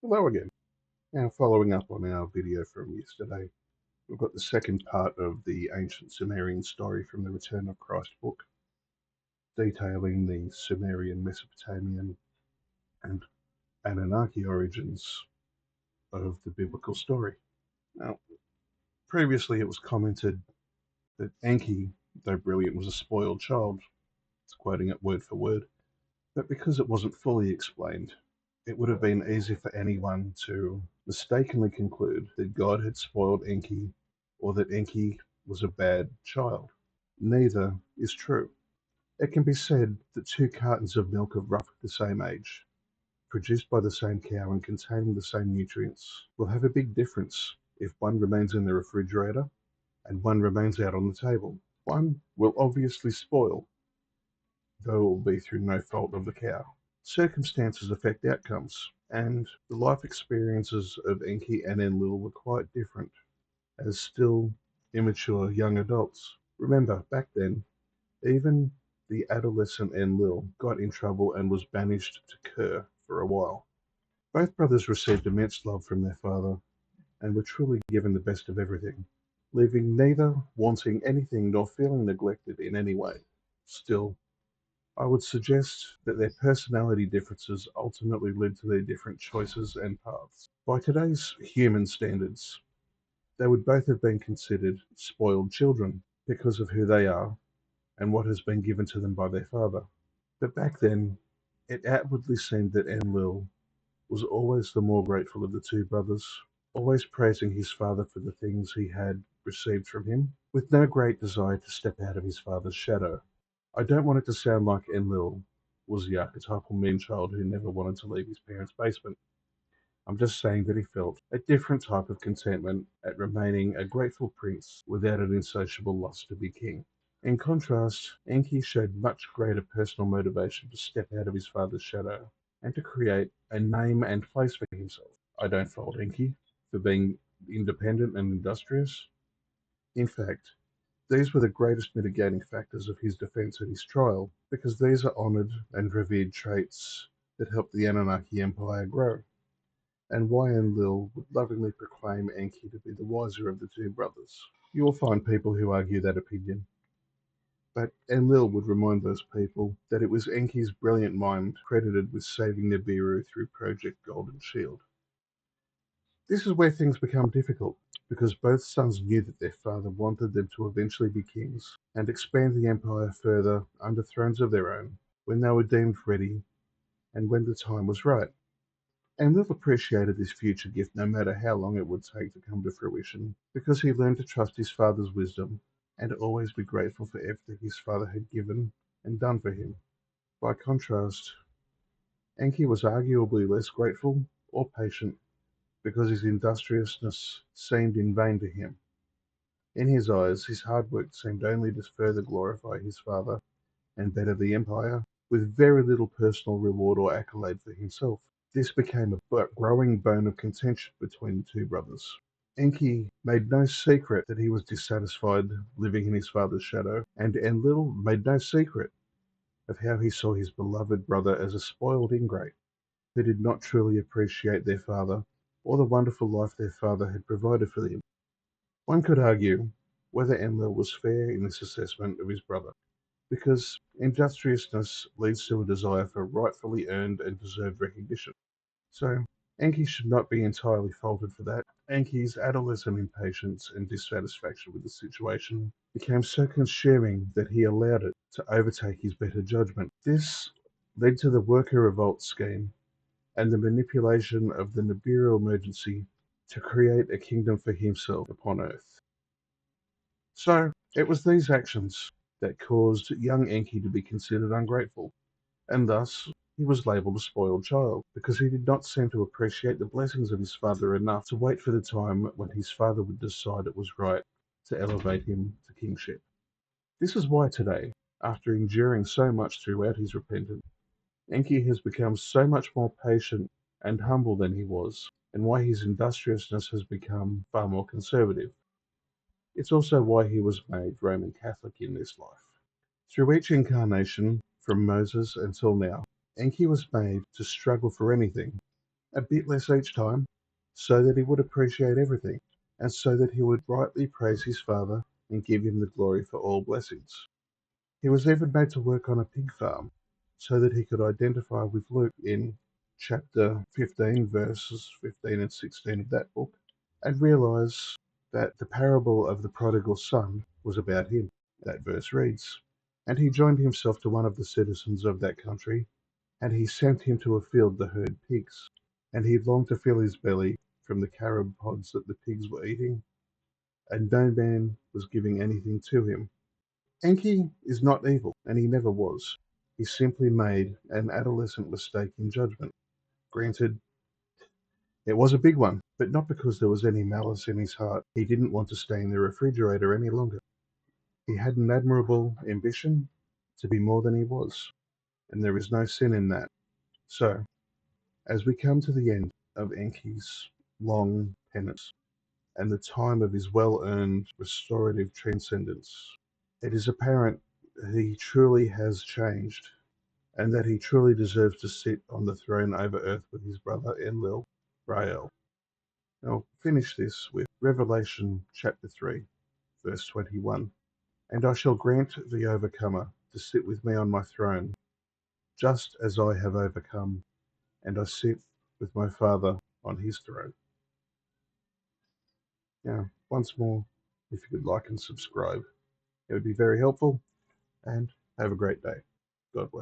Hello again. Now, following up on our video from yesterday, we've got the second part of the ancient Sumerian story from the Return of Christ book, detailing the Sumerian, Mesopotamian, and Anunnaki origins of the biblical story. Now, previously it was commented that Enki, though brilliant, was a spoiled child. It's quoting it word for word. But because it wasn't fully explained, it would have been easy for anyone to mistakenly conclude that God had spoiled Enki or that Enki was a bad child. Neither is true. It can be said that two cartons of milk of roughly the same age, produced by the same cow and containing the same nutrients, will have a big difference if one remains in the refrigerator and one remains out on the table. One will obviously spoil, though it will be through no fault of the cow. Circumstances affect outcomes, and the life experiences of Enki and Enlil were quite different, as still immature young adults. Remember, back then, even the adolescent Enlil got in trouble and was banished to Kir for a while. Both brothers received immense love from their father and were truly given the best of everything, leaving neither wanting anything nor feeling neglected in any way. Still, I would suggest that their personality differences ultimately led to their different choices and paths. By today's human standards, they would both have been considered spoiled children because of who they are and what has been given to them by their father. But back then, it outwardly seemed that Enlil was always the more grateful of the two brothers, always praising his father for the things he had received from him, with no great desire to step out of his father's shadow. I don't want it to sound like Enlil was the archetypal mean child who never wanted to leave his parents' basement. I'm just saying that he felt a different type of contentment at remaining a grateful prince without an insatiable lust to be king. In contrast, Enki showed much greater personal motivation to step out of his father's shadow and to create a name and place for himself. I don't fault Enki for being independent and industrious. In fact, these were the greatest mitigating factors of his defense at his trial, because these are honored and revered traits that helped the Anunnaki Empire grow, and why Enlil would lovingly proclaim Enki to be the wiser of the two brothers. You will find people who argue that opinion, but Enlil would remind those people that it was Enki's brilliant mind credited with saving Nibiru through Project Golden Shield. This is where things become difficult, because both sons knew that their father wanted them to eventually be kings and expand the empire further under thrones of their own when they were deemed ready and when the time was right. Enlil appreciated this future gift no matter how long it would take to come to fruition, because he learned to trust his father's wisdom and always be grateful for everything his father had given and done for him. By contrast, Enki was arguably less grateful or patient because his industriousness seemed in vain to him. In his eyes, his hard work seemed only to further glorify his father and better the empire, with very little personal reward or accolade for himself. This became a growing bone of contention between the two brothers. Enki made no secret that he was dissatisfied living in his father's shadow, and Enlil made no secret of how he saw his beloved brother as a spoiled ingrate who did not truly appreciate their father or the wonderful life their father had provided for them. One could argue whether Enlil was fair in this assessment of his brother, because industriousness leads to a desire for rightfully earned and deserved recognition. So, Enki should not be entirely faulted for that. Enki's adolescent impatience and dissatisfaction with the situation became so consuming that he allowed it to overtake his better judgment. This led to the worker revolt scheme and the manipulation of the Nibiru emergency to create a kingdom for himself upon Earth. So, it was these actions that caused young Enki to be considered ungrateful, and thus he was labelled a spoiled child, because he did not seem to appreciate the blessings of his father enough to wait for the time when his father would decide it was right to elevate him to kingship. This is why today, after enduring so much throughout his repentance, Enki has become so much more patient and humble than he was, and why his industriousness has become far more conservative. It's also why he was made Roman Catholic in this life. Through each incarnation, from Moses until now, Enki was made to struggle for anything, a bit less each time, so that he would appreciate everything, and so that he would rightly praise his father and give him the glory for all blessings. He was even made to work on a pig farm, so that he could identify with Luke in chapter 15, verses 15 and 16 of that book, and realize that the parable of the prodigal son was about him. That verse reads, "And he joined himself to one of the citizens of that country, and he sent him to a field to herd pigs. And he longed to fill his belly from the carob pods that the pigs were eating, and no man was giving anything to him." Enki is not evil, and he never was. He simply made an adolescent mistake in judgment. Granted, it was a big one, but not because there was any malice in his heart. He didn't want to stay in the refrigerator any longer. He had an admirable ambition to be more than he was, and there is no sin in that. So, as we come to the end of Enki's long penance and the time of his well earned restorative transcendence, it is apparent that he truly has changed and that he truly deserves to sit on the throne over earth with his brother Enlil, Rael. I'll finish this with Revelation chapter 3, verse 21. "And I shall grant the overcomer to sit with me on my throne, just as I have overcome, and I sit with my Father on his throne." Now, once more, if you could like and subscribe, it would be very helpful, and have a great day. God bless.